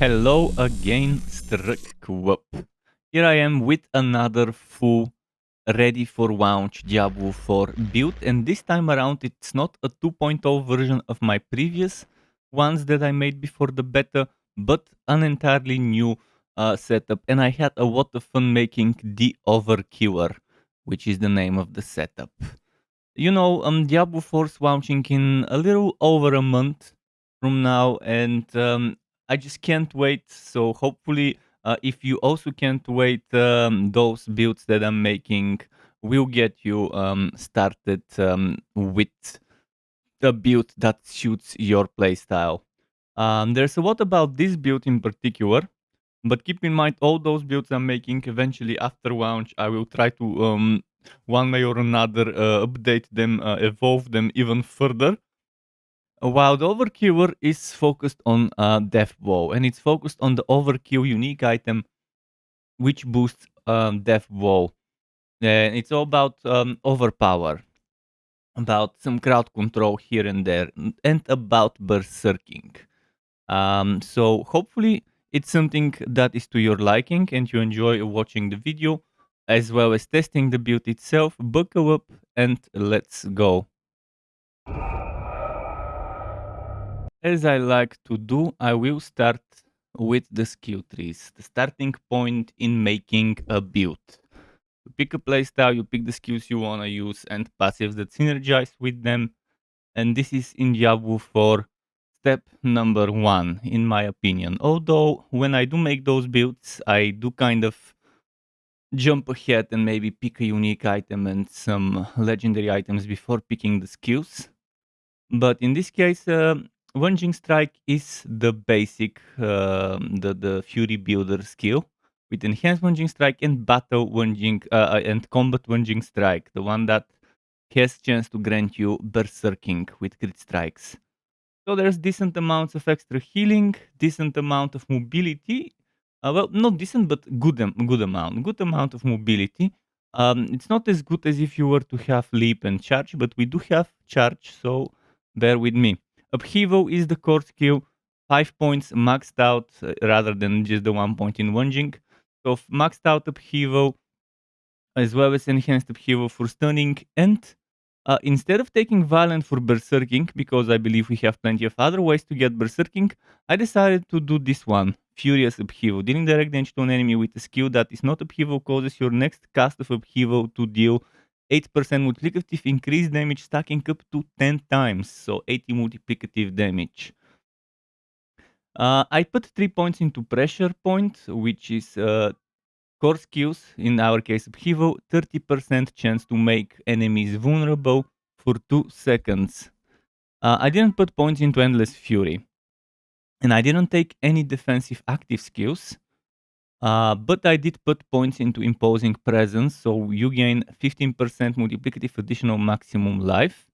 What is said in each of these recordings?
Hello again, Struck. Here I am with another full, ready for launch Diablo 4 build, and this time around it's not a 2.0 version of my previous ones that I made before the beta, but an entirely new setup, and I had a lot of fun making the Overkiller, which is the name of the setup. You know, Diablo 4 is launching in a little over a month from now, and I just can't wait. So hopefully, if you also can't wait, those builds that I'm making will get you started with the build that suits your playstyle. There's a lot about this build in particular, but keep in mind all those builds I'm making eventually after launch, I will try to one way or another update them, evolve them even further. While the Overkiller is focused on Death Blow, and it's focused on the Overkill unique item, which boosts Death Blow. And it's all about overpower, about some crowd control here and there, and about berserking. So hopefully it's something that is to your liking and you enjoy watching the video as well as testing the build itself. Buckle up and let's go. As I like to do, I will start with the skill trees, the starting point in making a build. You pick a playstyle, you pick the skills you want to use and passives that synergize with them. And this is in Diablo 4 step number 1, in my opinion. Although, when I do make those builds, I do kind of jump ahead and maybe pick a unique item and some legendary items before picking the skills. But in this case, Lunging Strike is the basic, the Fury Builder skill with Enhanced Lunging Strike and Battle Lunging and Combat Lunging Strike, the one that has chance to grant you Berserking with crit strikes. So there's decent amounts of extra healing, decent amount of mobility. Well, not decent, but good amount. Good amount of mobility. It's not as good as if you were to have leap and charge, but we do have charge, so bear with me. Upheaval is the core skill. 5 points maxed out rather than just the 1 point in lunging. So maxed out upheaval as well as enhanced upheaval for stunning and instead of taking Violent for Berserking, because I believe we have plenty of other ways to get Berserking, I decided to do this one, Furious Upheaval. Dealing direct damage to an enemy with a skill that is not Upheaval causes your next cast of Upheaval to deal 8% multiplicative increased damage, stacking up to 10 times, so 80 multiplicative damage. I put 3 points into Pressure Point, which is core skills, in our case Upheaval, 30% chance to make enemies vulnerable for 2 seconds. I didn't put points into Endless Fury. And I didn't take any defensive active skills. But I did put points into Imposing Presence, so you gain 15% multiplicative additional maximum life.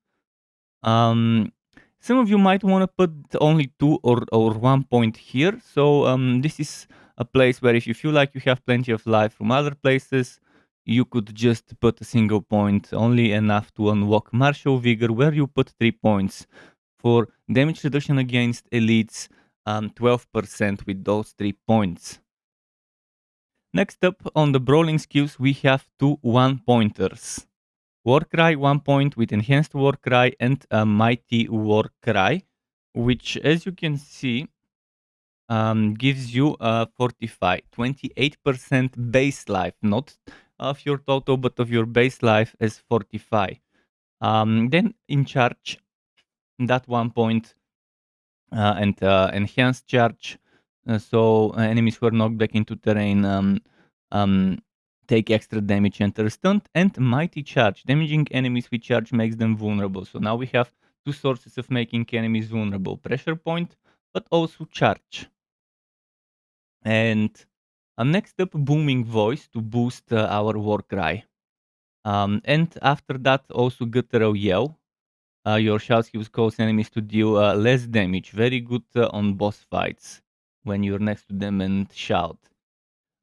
Some of you might want to put only 2 or 1 point here. So this is a place where if you feel like you have plenty of life from other places, you could just put a single point, only enough to unlock Martial Vigor, where you put 3 points for damage reduction against elites, 12% with those 3 points. Next up on the brawling skills, we have 2 1-pointers. Warcry 1 point with Enhanced Warcry and a Mighty Warcry, which as you can see gives you 28% base life, not of your total but of your base life as 45. Then in charge, that 1 point and enhanced charge, so enemies who are knocked back into terrain take extra damage and are stunned, and mighty charge, damaging enemies with charge makes them vulnerable. So now we have 2 sources of making enemies vulnerable, pressure point but also charge. And next up, booming voice to boost our Warcry. And after that also guttural yell. Your shout skills cause enemies to deal less damage. Very good on boss fights when you're next to them and shout.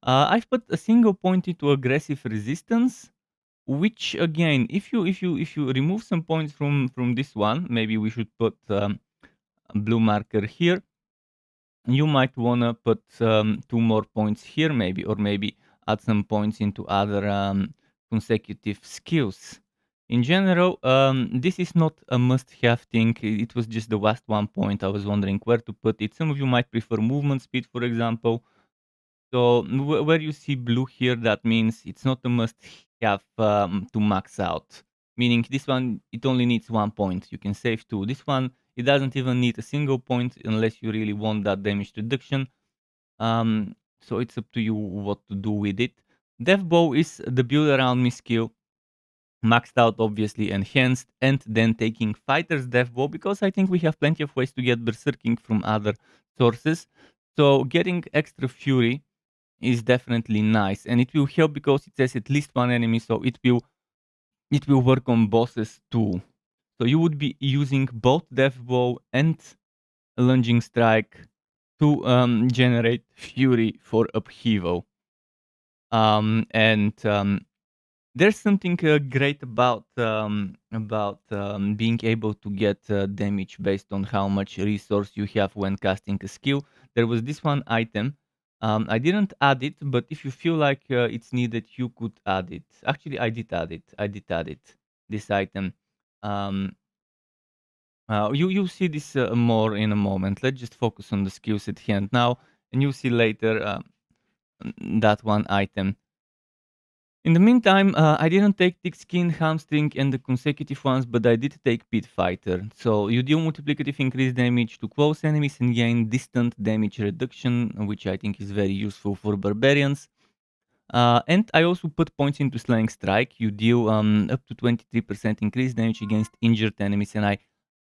I've put a single point into aggressive resistance, which again, if you remove some points from this one, maybe we should put a blue marker here. you might wanna put 2 more points here maybe, or maybe add some points into other consecutive skills. In general, this is not a must-have thing. It was just the last one point. I was wondering where to put it. Some of you might prefer movement speed, for example. So where you see blue here, that means it's not a must-have to max out. Meaning this one, it only needs 1 point. You can save 2. This one, it doesn't even need a single point unless you really want that damage reduction. So it's up to you what to do with it. Death Bow is the build around me skill, maxed out obviously, enhanced, and then taking Fighter's Death Bow, because I think we have plenty of ways to get Berserking from other sources. So getting extra Fury is definitely nice, and it will help because it says at least one enemy, so it will work on bosses too. So you would be using both Death Bow and Lunging Strike to generate Fury for upheaval. And there's something great about being able to get damage based on how much resource you have when casting a skill. There was this one item. I didn't add it, but if you feel like it's needed, you could add it. Actually, I did add it. This item. Um, you'll see this more in a moment. Let's just focus on the skills at hand now, and you'll see later that one item. In the meantime, I didn't take Thick Skin, Hamstring, and the consecutive ones, but I did take Pit Fighter. So you deal multiplicative increased damage to close enemies and gain distant damage reduction, which I think is very useful for barbarians. And I also put points into Slaying Strike. You deal up to 23% increased damage against injured enemies, and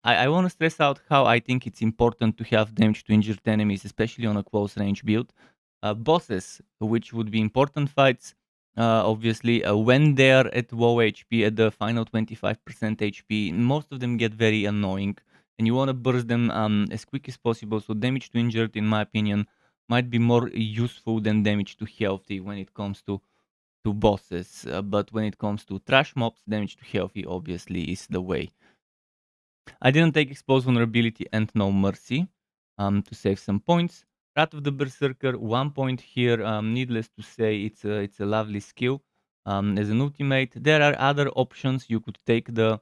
I want to stress out how I think it's important to have damage to injured enemies, especially on a close range build. Bosses, which would be important fights, obviously, when they're at low HP, at the final 25% HP, most of them get very annoying, and you want to burst them as quick as possible. So damage to injured, in my opinion, might be more useful than damage to healthy when it comes to bosses. But when it comes to trash mobs, damage to healthy obviously is the way. I didn't take Exposed Vulnerability and No Mercy to save some points. Wrath of the Berserker, 1 point here. Needless to say, it's a lovely skill as an ultimate. There are other options. You could take the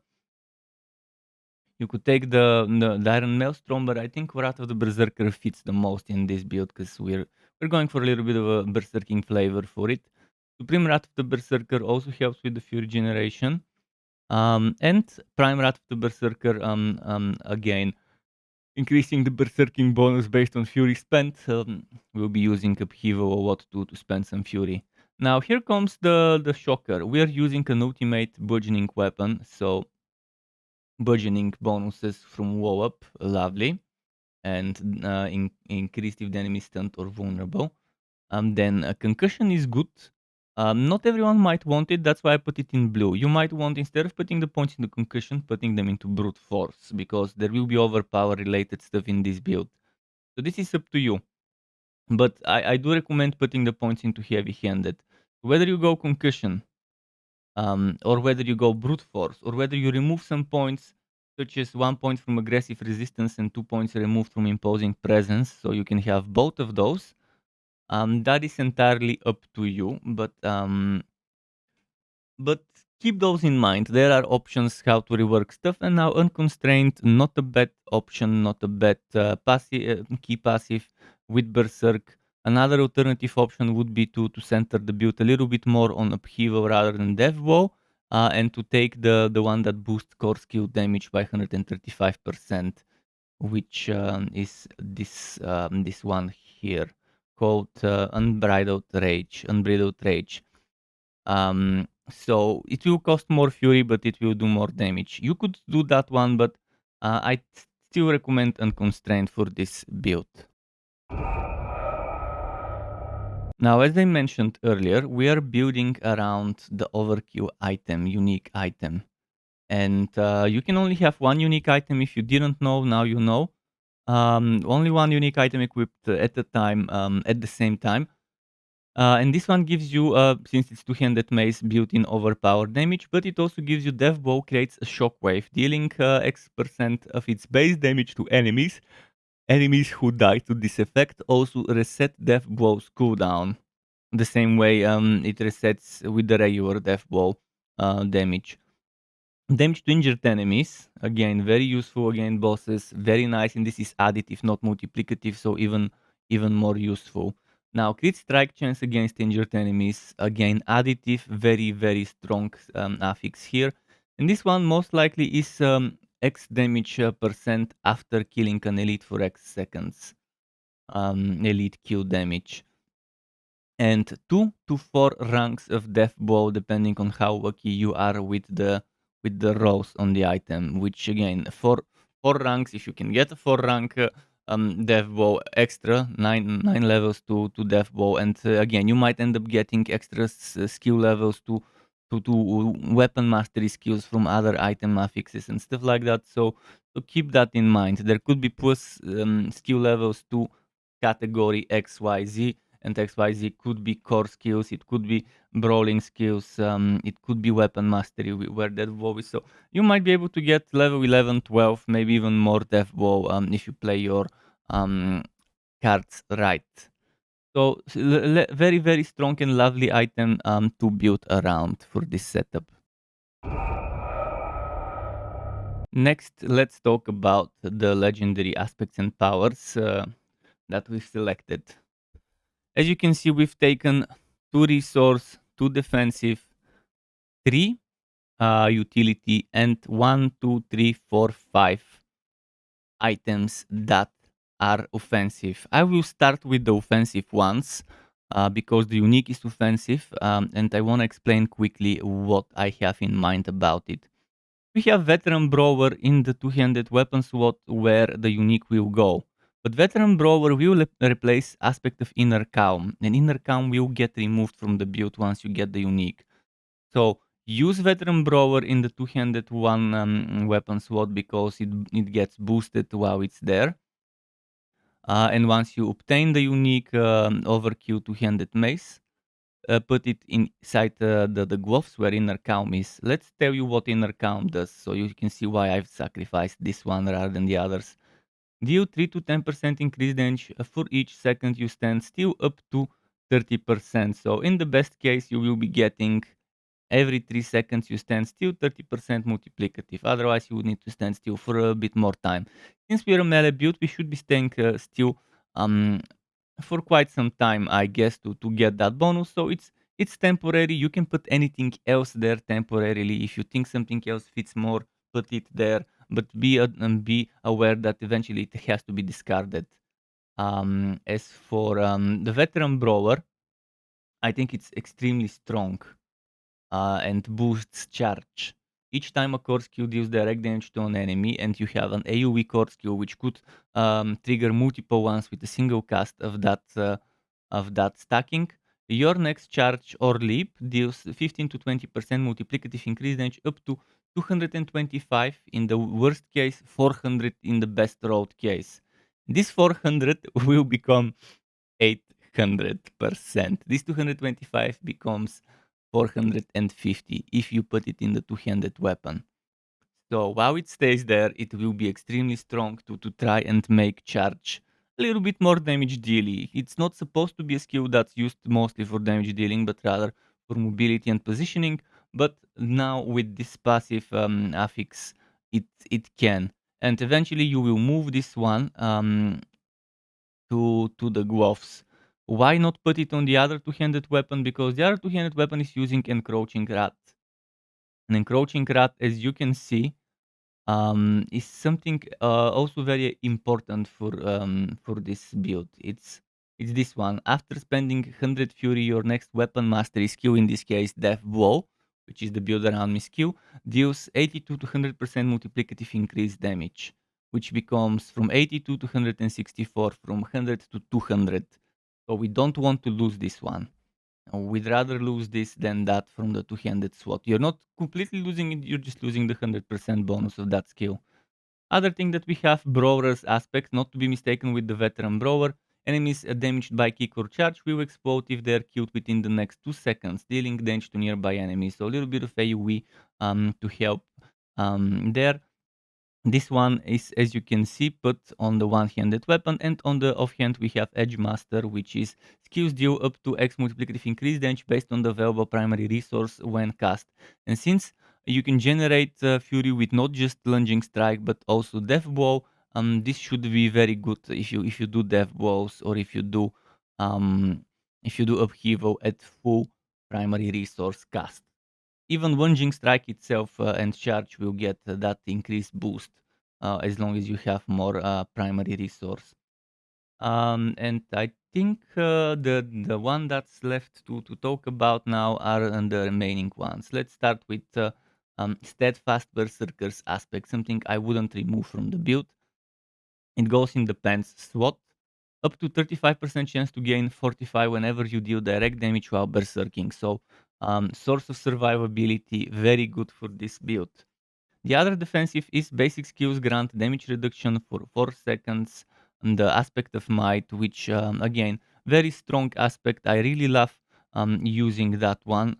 Iron Maelstrom, but I think Wrath of the Berserker fits the most in this build because we're going for a little bit of a berserking flavor for it. Supreme Wrath of the Berserker also helps with the Fury generation. And Prime Wrath of the Berserker, again, increasing the berserking bonus based on fury spent. We'll be using upheaval or what to spend some fury. Now here comes the shocker. We are using an ultimate burgeoning weapon, so burgeoning bonuses from WoW up, lovely, and increased if the enemy is stunned or vulnerable. Then a concussion is good. Not everyone might want it, that's why I put it in blue. You might want, instead of putting the points into concussion, putting them into brute force, because there will be overpower related stuff in this build. So this is up to you. But I do recommend putting the points into heavy-handed. Whether you go concussion, or whether you go brute force, or whether you remove some points, such as 1 point from aggressive resistance and 2 points removed from imposing presence, so you can have both of those. That is entirely up to you, but keep those in mind. There are options how to rework stuff, and now Unconstrained, not a bad option, not a bad passive, key passive with Berserk. Another alternative option would be to center the build a little bit more on Upheaval rather than Death Bow, and to take the one that boosts core skill damage by 135%, which is this one here, called Unbridled Rage. Unbridled Rage. So it will cost more fury, but it will do more damage. You could do that one, but I still recommend Unconstrained for this build. Now, as I mentioned earlier, we are building around the Overkill item, unique item. And you can only have one unique item. If you didn't know, now you know. Only one unique item equipped at a time, at the same time. And this one gives you, since it's two-handed mace, built-in overpowered damage, but it also gives you Death Bow creates a shockwave, dealing X% of its base damage to enemies, Enemies who die to this effect also reset death blow's cooldown. The same way it resets with the regular death blow damage. Damage to injured enemies, again, very useful against bosses, very nice, and this is additive, not multiplicative, so even more useful. Now, crit strike chance against injured enemies, again, additive, very strong affix here. And this one most likely is X damage percent after killing an elite for X seconds. Elite kill damage. And 2 to 4 ranks of death blow depending on how lucky you are with the rolls on the item, which again, 4 ranks, if you can get a 4 rank death blow extra, 9 levels to death blow, and again, you might end up getting extra skill levels to weapon mastery skills from other item affixes and stuff like that. So keep that in mind. There could be plus skill levels to category XYZ, and XYZ could be core skills, it could be brawling skills, it could be weapon mastery where that WoW is. So you might be able to get level 11, 12, maybe even more death WoW if you play your cards right. So very strong and lovely item to build around for this setup. Next, let's talk about the legendary aspects and powers that we've selected. As you can see, we've taken 2 resource, 2 defensive, 3 utility, and 1, 2, 3, 4, 5 items that are offensive. I will start with the offensive ones because the unique is offensive, and I want to explain quickly what I have in mind about it. We have Veteran Brawler in the two-handed weapon slot where the unique will go. But Veteran Brawler will replace aspect of Inner Calm, and Inner Calm will get removed from the build once you get the unique. So use Veteran Brawler in the two-handed one weapon slot because it gets boosted while it's there. And once you obtain the unique Overkill two-handed mace, put it inside the gloves where Inner Calm is. Let's tell you what Inner Calm does, so you can see why I've sacrificed this one rather than the others. Deal 3 to 10% increased damage for each second you stand still, up to 30%. So in the best case, you will be getting every 3 seconds you stand still 30% multiplicative. Otherwise, you would need to stand still for a bit more time. Since we're a melee build, we should be staying still for quite some time, I guess, to get that bonus. So it's temporary. You can put anything else there temporarily. If you think something else fits more, put it there. But be aware that eventually it has to be discarded. As for the veteran brawler, I think it's extremely strong and boosts charge. Each time a core skill deals direct damage to an enemy, and you have an AoE core skill which could trigger multiple ones with a single cast of that stacking, your next charge or leap deals 15 to 20% multiplicative increase damage up to 225 in the worst case, 400 in the best rolled case. This 400 will become 800%. This 225 becomes 450 if you put it in the two-handed weapon. So while it stays there, it will be extremely strong to try and make charge a little bit more damage dealing. It's not supposed to be a skill that's used mostly for damage dealing, but rather for mobility and positioning. But now with this passive affix, it can. And eventually you will move this one to the gloves. Why not put it on the other two-handed weapon? Because the other two-handed weapon is using Encroaching Rat. An Encroaching Rat, as you can see, is something also very important for this build. It's this one. After spending 100 Fury, your next weapon mastery skill, in this case Death Blow, which is the build around me skill, deals 82 to 100% multiplicative increased damage, which becomes from 82 to 164, from 100 to 200. So we don't want to lose this one. We'd rather lose this than that from the two-handed sword. You're not completely losing it, you're just losing the 100% bonus of that skill. Other thing that we have, Brawler's aspect, not to be mistaken with the Veteran Brawler. Enemies damaged by kick or charge will explode if they're killed within the next 2 seconds, dealing damage to nearby enemies. So a little bit of AoE to help there. This one is, as you can see, put on the one-handed weapon, and on the offhand we have Edge Master, which is skills deal up to X multiplicative increase damage based on the available primary resource when cast. And since you can generate Fury with not just lunging strike but also death blow, this should be very good if you do death blows, or if you do upheaval at full primary resource cast. Even lunging strike itself and charge will get that increased boost as long as you have more primary resource. And I think the one that's left to talk about now are the remaining ones. Let's start with Steadfast Berserker's aspect, something I wouldn't remove from the build. It goes in the pants slot. Up to 35% chance to gain 45 whenever you deal direct damage while berserking. So source of survivability, very good for this build. The other defensive is basic skills grant damage reduction for 4 seconds. And the aspect of might, which again, very strong aspect. I really love using that one.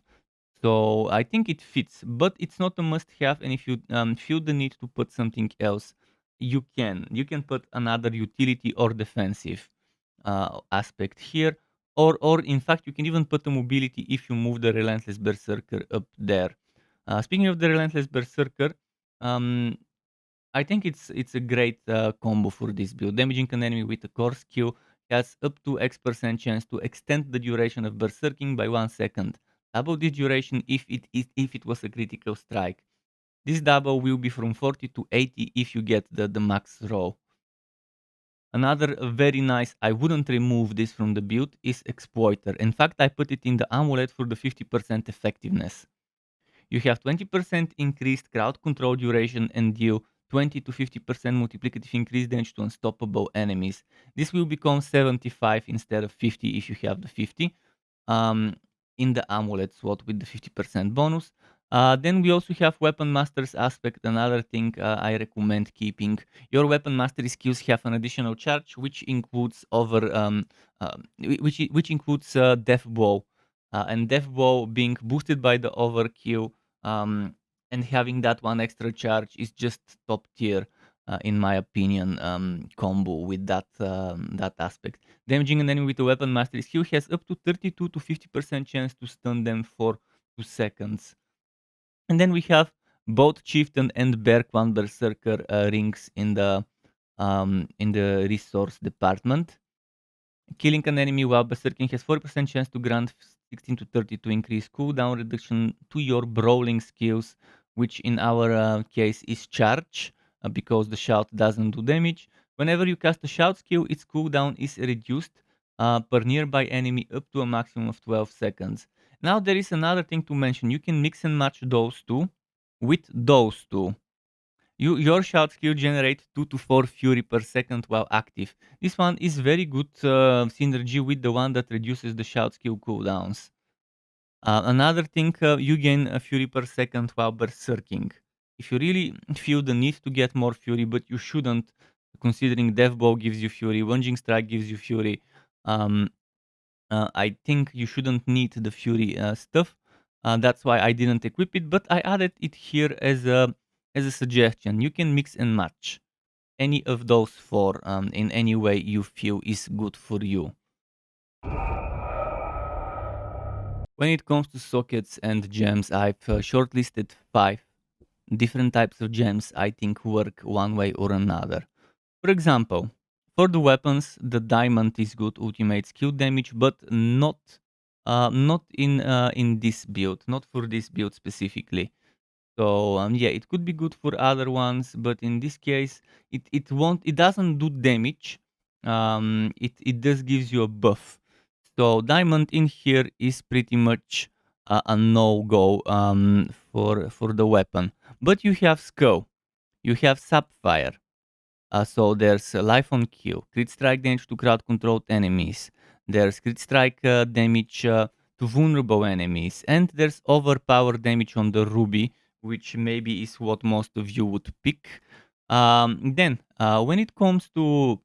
So I think it fits, but it's not a must-have. And if you feel the need to put something else, you can. You can put another utility or defensive aspect here, or in fact, you can even put a mobility if you move the Relentless Berserker up there. Speaking of the Relentless Berserker, um, I think it's a great combo for this build. Damaging an enemy with a core skill has up to X% chance to extend the duration of berserking by 1 second. Double this duration if it was a critical strike. This double will be from 40 to 80 if you get the max roll. Another very nice, I wouldn't remove this from the build, is Exploiter. In fact, I put it in the amulet for the 50% effectiveness. You have 20% increased crowd control duration and deal 20 to 50% multiplicative increased damage to unstoppable enemies. This will become 75 instead of 50 if you have the 50 um, in the amulet slot with the 50% bonus. Then we also have Weapon Master's aspect, another thing I recommend keeping. Your Weapon Mastery skills have an additional charge, which includes which includes Death Blow, and Death Blow being boosted by the Overkill, um, and having that one extra charge is just top tier, in my opinion. Combo with that aspect. Damaging an enemy with a weapon mastery skill has up to 32 to 50% chance to stun them for 2 seconds. And then we have both Chieftain and Berkwan Berserker rings in the resource department. Killing an enemy while berserking has 40% chance to grant 16 to 32 increase cooldown reduction to your brawling skills, which in our case is charge, because the shout doesn't do damage. Whenever you cast a shout skill, its cooldown is reduced per nearby enemy up to a maximum of 12 seconds. Now there is another thing to mention. You can mix and match those two with those two. Your shout skill generates 2 to 4 fury per second while active. This one is very good synergy with the one that reduces the shout skill cooldowns. Another thing, you gain a fury per second while berserking. If you really feel the need to get more fury, but you shouldn't, considering Death Bow gives you fury, Lunging Strike gives you fury, um, I think you shouldn't need the fury stuff. That's why I didn't equip it, but I added it here as a suggestion. You can mix and match any of those four in any way you feel is good for you. When it comes to sockets and gems, I've shortlisted 5 different types of gems I think work one way or another. For example, for the weapons, the diamond is good ultimate skill damage, but not in this build, not for this build specifically. So yeah, it could be good for other ones, but in this case, it doesn't do damage. It just gives you a buff. So diamond in here is pretty much a no go for the weapon. But you have skull, you have sapphire. So there's life on kill, crit strike damage to crowd controlled enemies. There's crit strike damage to vulnerable enemies, and there's overpower damage on the ruby, which maybe is what most of you would pick. Then when it comes to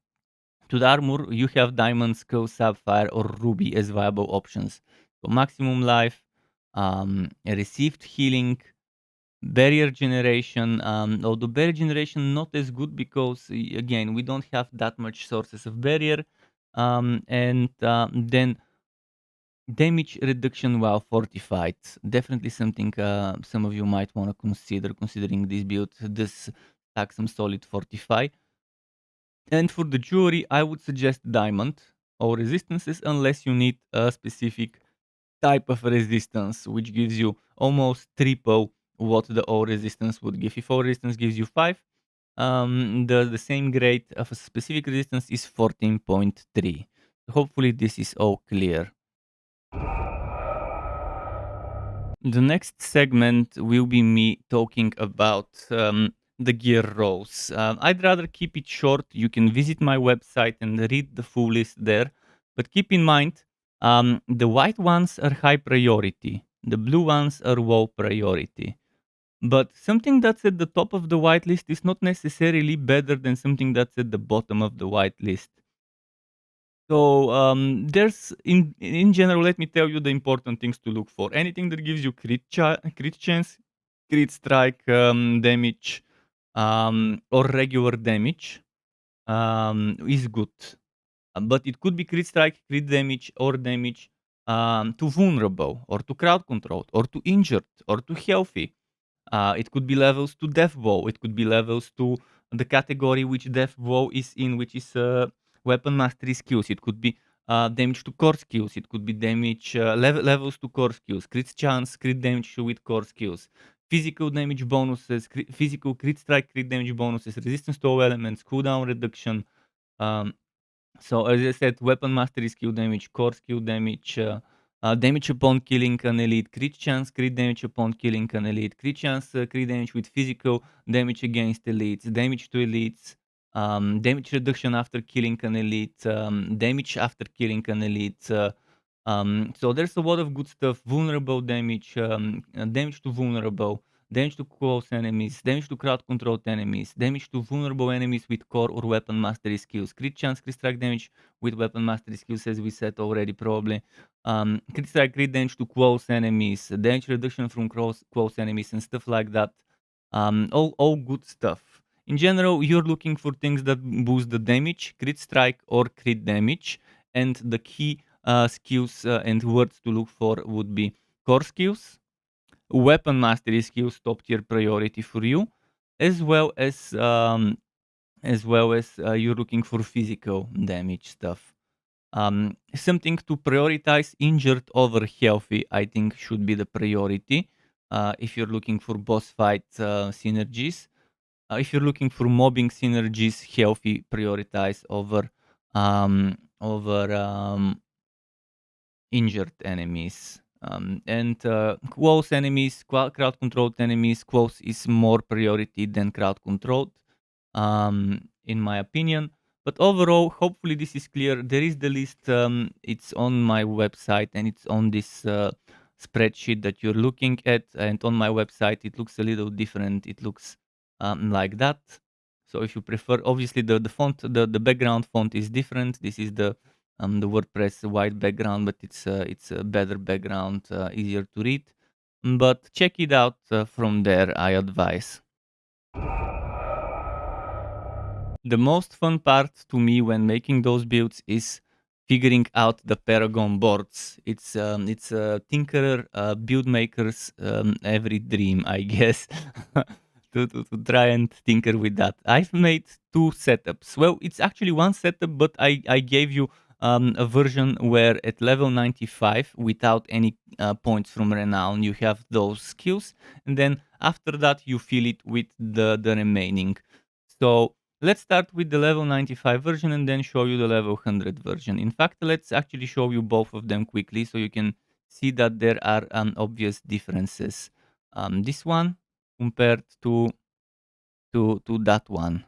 the armor, you have diamond, skull, sapphire, or ruby as viable options. So maximum life, received healing, barrier generation, although barrier generation not as good because again we don't have that much sources of barrier, and then damage reduction while fortified. Definitely something some of you might want to consider considering this build. This stack some solid fortify. And for the jewelry, I would suggest diamond or resistances unless you need a specific type of resistance, which gives you almost triple what the O resistance would give. If O resistance gives you 5, the same grade of a specific resistance is 14.3. Hopefully this is all clear. The next segment will be me talking about the gear rows. I'd rather keep it short. You can visit my website and read the full list there. But keep in mind, the white ones are high priority. The blue ones are low priority. But something that's at the top of the white list is not necessarily better than something that's at the bottom of the white list. So there's in general, let me tell you the important things to look for. Anything that gives you crit chance, crit strike damage, or regular damage is good. But it could be crit strike, crit damage, or damage to vulnerable, or to crowd controlled, or to injured, or to healthy. It could be levels to death blow. It could be levels to the category which death blow is in, which is weapon mastery skills. It could be damage to core skills. It could be damage levels to core skills. Crit chance, crit damage with core skills. Physical damage bonuses, physical crit strike, crit damage bonuses, resistance to all elements, cooldown reduction. Um, so as I said, weapon mastery skill damage, core skill damage, damage upon killing an elite, crit chance, crit damage upon killing an elite, crit chance, crit damage with physical damage against elites, damage to elites, damage reduction after killing an elite, damage after killing an elite. So there's a lot of good stuff. Vulnerable damage, damage to vulnerable, damage to close enemies, damage to crowd controlled enemies, damage to vulnerable enemies with core or weapon mastery skills, crit chance, crit strike damage with weapon mastery skills, as we said already, probably. Crit strike, crit damage to close enemies, damage reduction from close enemies, and stuff like that. All good stuff. In general, you're looking for things that boost the damage, crit strike, or crit damage, and the key skills and words to look for would be core skills, weapon mastery skills, top tier priority for you, as well as you're looking for physical damage stuff. Something to prioritize injured over healthy, I think, should be the priority. If you're looking for boss fight synergies, if you're looking for mobbing synergies, healthy prioritize over injured enemies. And close enemies, crowd controlled enemies, close is more priority than crowd controlled, in my opinion. But overall, hopefully this is clear. There is the list. It's on my website and it's on this spreadsheet that you're looking at. And on my website, it looks a little different. It looks like that. So if you prefer, obviously the font, the background font is different. This is the WordPress white background, but it's a better background, easier to read. But check it out from there, I advise. The most fun part to me when making those builds is figuring out the Paragon boards. It's a tinkerer, build maker's every dream, I guess, to try and tinker with that. I've made 2 setups. Well, it's actually one setup, but I gave you a version where at level 95, without any points from renown, you have those skills, and then after that you fill it with the remaining. So let's start with the level 95 version and then show you the level 100 version. In fact, let's actually show you both of them quickly so you can see that there are obvious differences. This one compared to that one.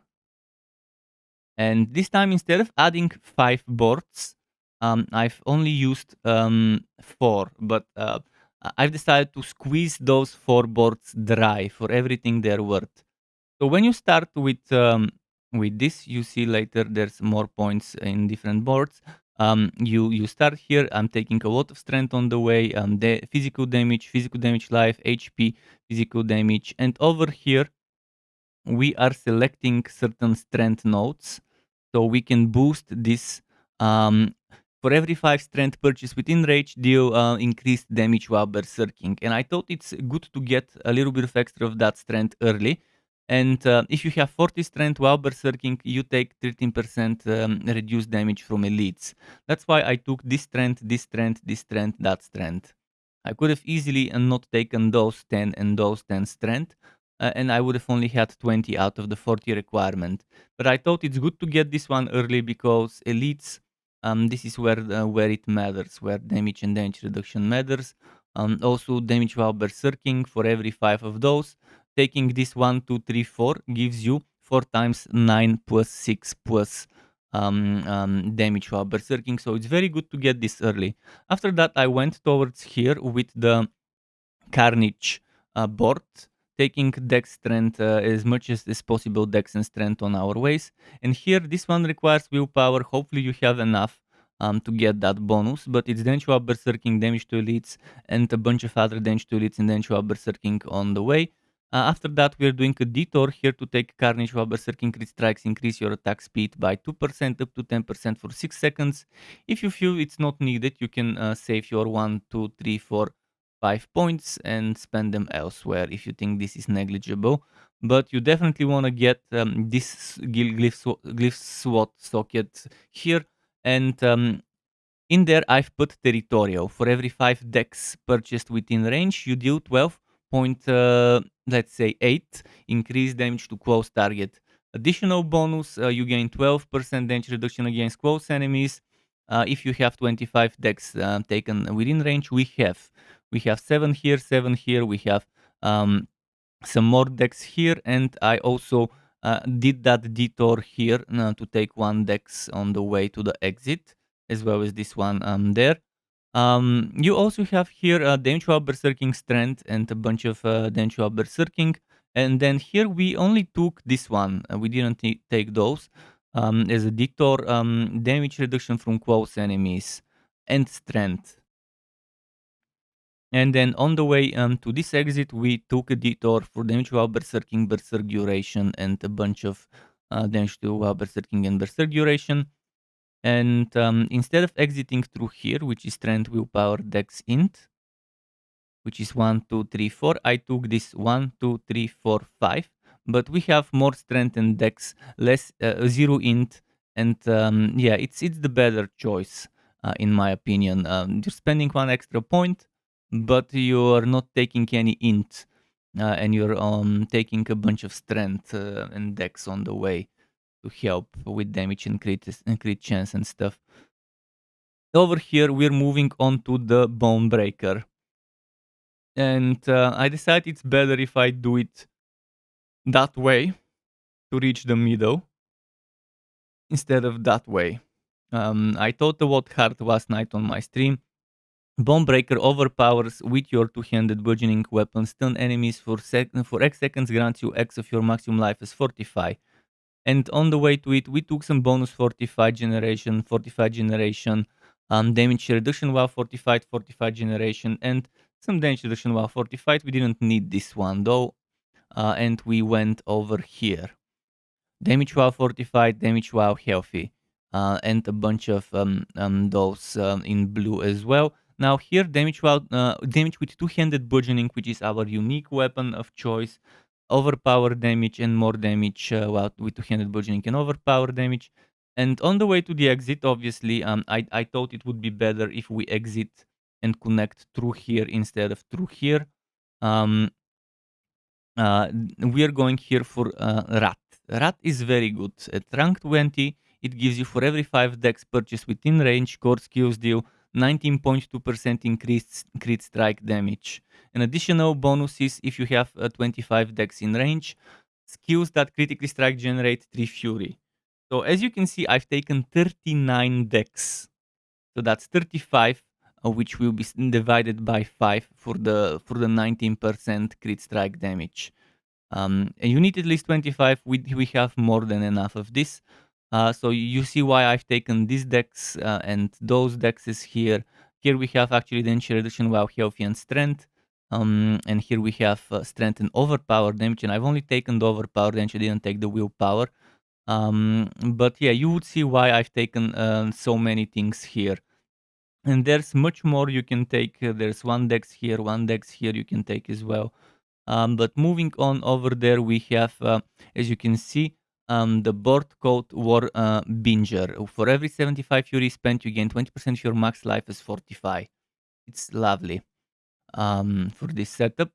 And this time, instead of adding 5 boards, I've only used 4, but I've decided to squeeze those 4 boards dry for everything they're worth. So when you start with this, you see later there's more points in different boards. You start here. I'm taking a lot of strength on the way. The physical damage, life, HP, physical damage, and over here we are selecting certain strength nodes, so we can boost this. For every 5 strength purchase within range, deal increased damage while berserking. And I thought it's good to get a little bit of extra of that strength early. And if you have 40 strength while berserking, you take 13% reduced damage from elites. That's why I took this strength, this strength, this strength, that strength. I could have easily not taken those 10 and those 10 strength, and I would have only had 20 out of the 40 requirement. But I thought it's good to get this one early because elites, this is where it matters, where damage and damage reduction matters. Also, damage while berserking for every 5 of those. Taking this 1, 2, 3, 4 gives you 4 times 9 plus 6 plus damage while berserking. So it's very good to get this early. After that, I went towards here with the Carnage board, taking dex strength as much as is possible, dex and strength on our ways. And here, this one requires willpower. Hopefully, you have enough to get that bonus. But it's damage while berserking, damage to elites, and a bunch of other damage to elites and damage while berserking on the way. After that, we're doing a detour here to take Carnage while berserking. Crit strikes increase your attack speed by 2% up to 10% for 6 seconds. If you feel it's not needed, you can save your 1, 2, 3, 4, 5 points and spend them elsewhere if you think this is negligible. But you definitely want to get this glyph SWAT socket here. And in there, I've put Territorial. For every 5 decks purchased within range, you deal 12 point, let's say 8 increased damage to close target. Additional bonus, you gain 12% damage reduction against close enemies. If you have 25 decks taken within range, we have 7 here, 7 here. We have some more decks here, and I also did that detour here to take 1 dex on the way to the exit, as well as this one there. You also have here damage while berserking strength and a bunch of damage while berserking. And then here we only took this one. We didn't take those as a detour. Damage reduction from close enemies and strength. And then on the way to this exit, we took a detour for damage while berserking, berserk duration, and a bunch of damage to while berserking and berserk duration. And instead of exiting through here, which is strength, willpower, dex, int, which is 1, 2, 3, 4, I took this 1, 2, 3, 4, 5. But we have more strength and dex, less 0 int, and yeah, it's the better choice in my opinion. You're spending 1 extra point, but you're not taking any int, and you're taking a bunch of strength and dex on the way to help with damage and crit chance and stuff. Over here, we're moving on to the Bone Breaker. And I decided it's better if I do it that way to reach the middle instead of that way. I thought about hard last night on my stream. Bone Breaker overpowers with your two-handed bludgeoning weapon. Stun enemies for X seconds, grants you X of your maximum life as Fortify. And on the way to it, we took some bonus fortified generation, damage reduction while fortified generation, and some damage reduction while fortified. We didn't need this one though, and we went over here. Damage while fortified, damage while healthy, and a bunch of those in blue as well. Now here, damage with two-handed bludgeoning, which is our unique weapon of choice. Overpower damage and more damage with two-handed bludgeoning and overpower damage. And on the way to the exit, obviously, I thought it would be better if we exit and connect through here instead of through here. We are going here for Rat. Rat is very good. At rank 20, it gives you for every 5 decks purchased within range, core skills deal 19.2% increased crit strike damage. An additional bonus is if you have 25 decks in range, skills that critically strike generate 3 fury. So as you can see, I've taken 39 decks. So that's 35, which will be divided by 5 for the 19% crit strike damage. And you need at least 25. We have more than enough of this. So you see why I've taken this dex and those dexes here. Here we have actually the ancient reduction, wow, healthy and strength. And here we have strength and overpower damage, and I've only taken the overpower damage, I didn't take the willpower. But yeah, you would see why I've taken so many things here. And there's much more you can take. There's one dex here you can take as well. But moving on over there, we have, as you can see, the board code War Binger. For every 75 fury spent, you gain 20% of your max life as fortify. It's lovely for this setup,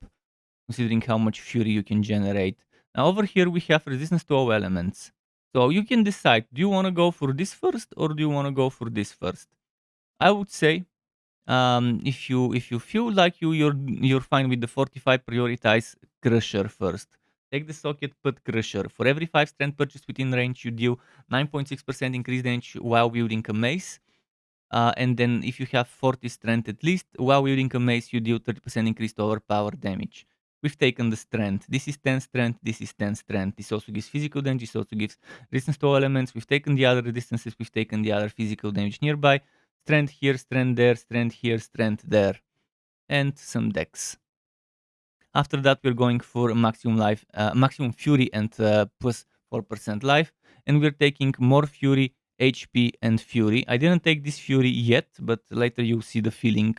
considering how much fury you can generate. Now over here, we have resistance to all elements. So you can decide, do you want to go for this first or do you want to go for this first? I would say if you feel like you're fine with the 45, prioritize Crusher first. Take the socket, put Crusher. For every 5 strength purchased within range, you deal 9.6% increased damage while wielding a mace. And then if you have 40 strength at least, while wielding a mace, you deal 30% increased overpower damage. We've taken the strength. This is 10 strength, this is 10 strength. This also gives physical damage, this also gives resistance to all elements. We've taken the other resistances, we've taken the other physical damage nearby. Strength here, strength there, strength here, strength there. And some dex. After that, we're going for maximum life, maximum fury and plus 4% life. And we're taking more fury, HP, and fury. I didn't take this fury yet, but later you'll see the feeling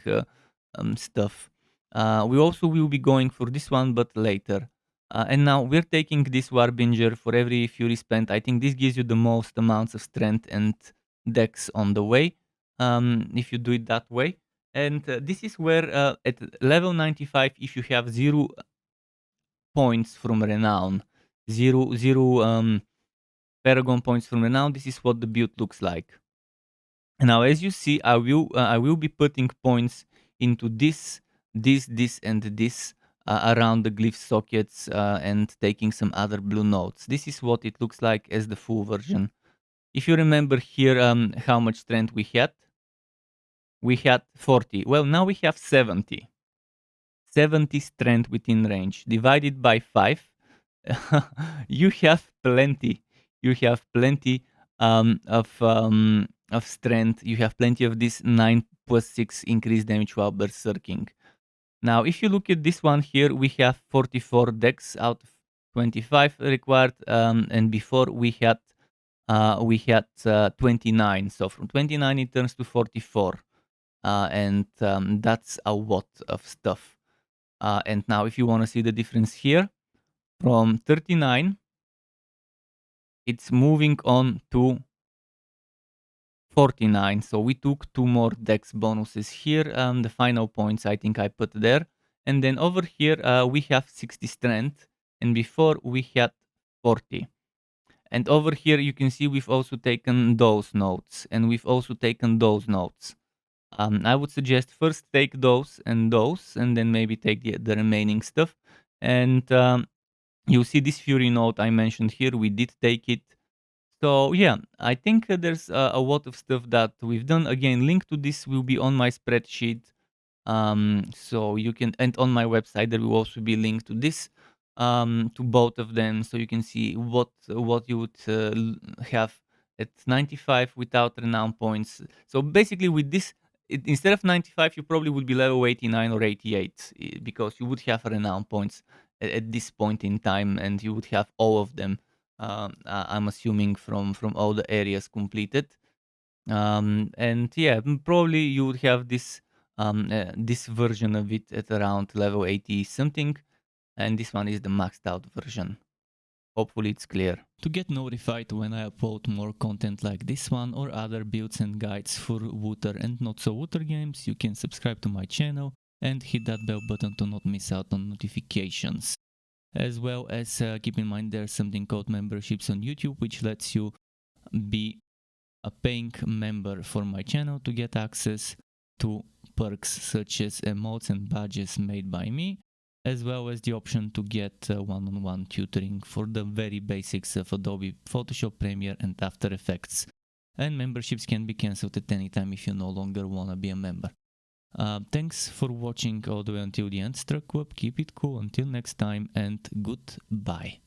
stuff. We also will be going for this one, but later. And now we're taking this Warbinger for every fury spent. I think this gives you the most amounts of strength and dex on the way, if you do it that way. And this is where at level 95, if you have 0 points from renown, zero Paragon points from renown, this is what the build looks like. Now, as you see, I will be putting points into this, and this around the glyph sockets and taking some other blue nodes. This is what it looks like as the full version. If you remember here how much strength we had 40. Well, now we have 70. 70 strength within range divided by 5. You have plenty. You have plenty of strength. You have plenty of this 9 plus 6 increased damage while berserking. Now, if you look at this one here, we have 44 dex out of 25 required, and before we had 29. So from 29 it turns to 44, and that's a lot of stuff. And now, if you want to see the difference here, from 39, it's moving on to 49. So we took 2 more dex bonuses here. The final points I think I put there. And then over here, we have 60 strength. And before we had 40. And over here, you can see we've also taken those notes. And we've also taken those notes. I would suggest first take those, and then maybe take the remaining stuff. And you'll see this Fury note I mentioned here. We did take it. So yeah, I think there's a lot of stuff that we've done. Again, link to this will be on my spreadsheet. So you can, and on my website there will also be linked to this, to both of them, so you can see what you would have at 95 without renown points. So basically with this, instead of 95, you probably would be level 89 or 88, because you would have renown points at this point in time, and you would have all of them. I'm assuming from all the areas completed. And yeah, probably you would have this this version of it at around level 80 something, and this one is the maxed out version. Hopefully it's clear. To get notified when I upload more content like this one or other builds and guides for Wooter and not so Wooter games, you can subscribe to my channel and hit that bell button to not miss out on notifications. As well as keep in mind there's something called memberships on YouTube, which lets you be a paying member for my channel to get access to perks such as emotes and badges made by me, as well as the option to get one-on-one tutoring for the very basics of Adobe Photoshop, Premiere and After Effects. And memberships can be cancelled at any time if you no longer want to be a member. Thanks for watching all the way until the end, Struck Web. Keep it cool until next time, and goodbye.